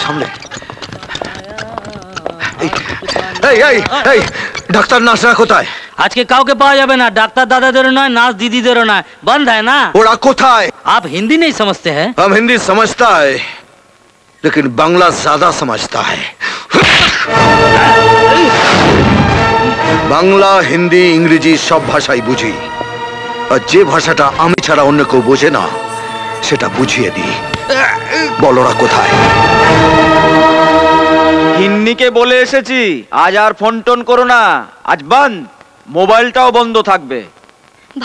সামলে। এই ডাক্তার নার্সরা কোথায়? আজকে কাউকে পাওয়া যাবে না, ডাক্তার দাদাদেরও নয়, নার্স दीदीদেরও নয়, বন্ধ है ना। ওরা কোথায়? आप हिंदी नहीं समझते हैं? हम हिंदी समझता है लेकिन बांग्ला ज्यादा समझता है। বাংলা, হিন্দি, ইংরেজি সব ভাষাই বুঝি, আর যে ভাষাটা আমি ছাড়া অন্য কেউ বোঝে না সেটা বুঝিয়ে দিই। বলোরা কোথায়? হিন্নিকে বলে এসেছি আজ আর ফোন টোন করো না, আজ বন্ধ, মোবাইলটাও বন্ধ থাকবে।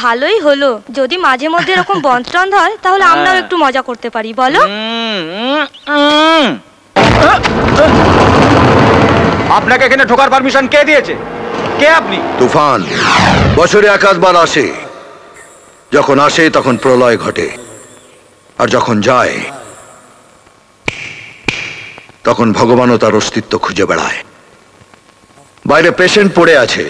ভালোই হলো, যদি মাঝে মধ্যে এরকম বন্ধ টন্ধ হয় তাহলে আমরাও একটু মজা করতে পারি, বলো? আপনাকে এখানে ঢোকার পারমিশন কে দিয়েছে? কে আপনি? তুফান বছরে একাধবার আসে, যখন আসে তখন প্রলয় ঘটে, আর যখন যায় তখন ভগবানও তার অস্তিত্ব খুঁজে বেড়ায়। বাইরে পেশেন্ট পড়ে আছে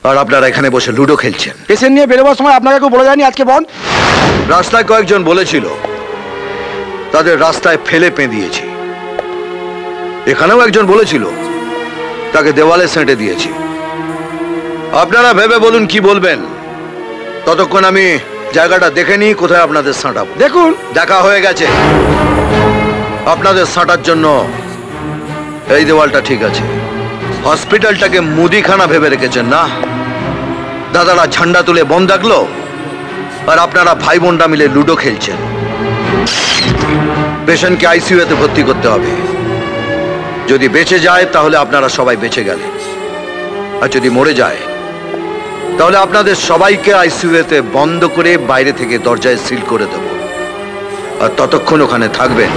আর আপনারা এখানে বসে লুডো খেলছেন। পেশেন্ট নিয়ে বেরোবার সময় আপনাকে কেউ বলে যায়নি আজকে বন্ধ? রাস্তায় কয়েকজন বলেছিল, তাদের রাস্তায় ফেলে পেঁদিয়েছি। এখানেও একজন বলেছিল, তাকে দেওয়ালে সেঁটে দিয়েছি। আপনারা ভেবে বলুন কি বলবেন, ততক্ষণ আমি জায়গাটা দেখে নিই কোথায় আপনাদের সাঁটাবো। দেখুন, দেখা হয়ে গেছে। আপনাদের সাঁটার জন্য এই দেওয়ালটা ঠিক আছে। হসপিটালটাকে মুদিখানা ভেবে রেখেছেন না? দাদারা ঝান্ডা তুলে বন্ধ রাখলো আর আপনারা ভাই বোনরা মিলে লুডো খেলছেন। পেশেন্টকে আইসিইউতে ভর্তি করতে হবে। যদি বেঁচে যায় তাহলে আপনারা সবাই বেঁচে গেলেন, আর যদি মরে যায় তাহলে আপনাদের সবাইকে আইসিইউতে বন্ধ করে বাইরে থেকে দরজায় সিল করে দেব। আর ততক্ষণ ওখানে থাকবেন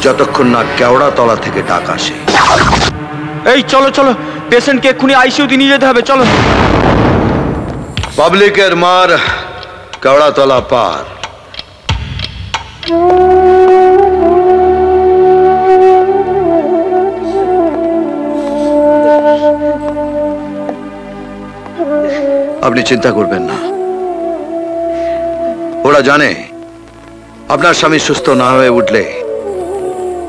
যতক্ষণ না কেওড়া তলা থেকে ডাক আসে। এই চলো চলো, পেশেন্টকে এক্ষুনি আইসিইউতে নিয়ে যেতে হবে, চলো। পাবলিকের মার কেওড়া তলা পার। আপনি চিন্তা করবেন না, ওরা জানে আপনার স্বামী সুস্থ না হয়ে উঠলে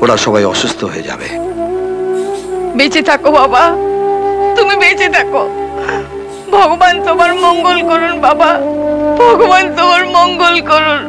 ওরা সবাই অসুস্থ হয়ে যাবে। বেঁচে থাকো বাবা, তুমি বেঁচে থাকো। ভগবান তোমার মঙ্গল করুন বাবা, ভগবান তোমার মঙ্গল করুন।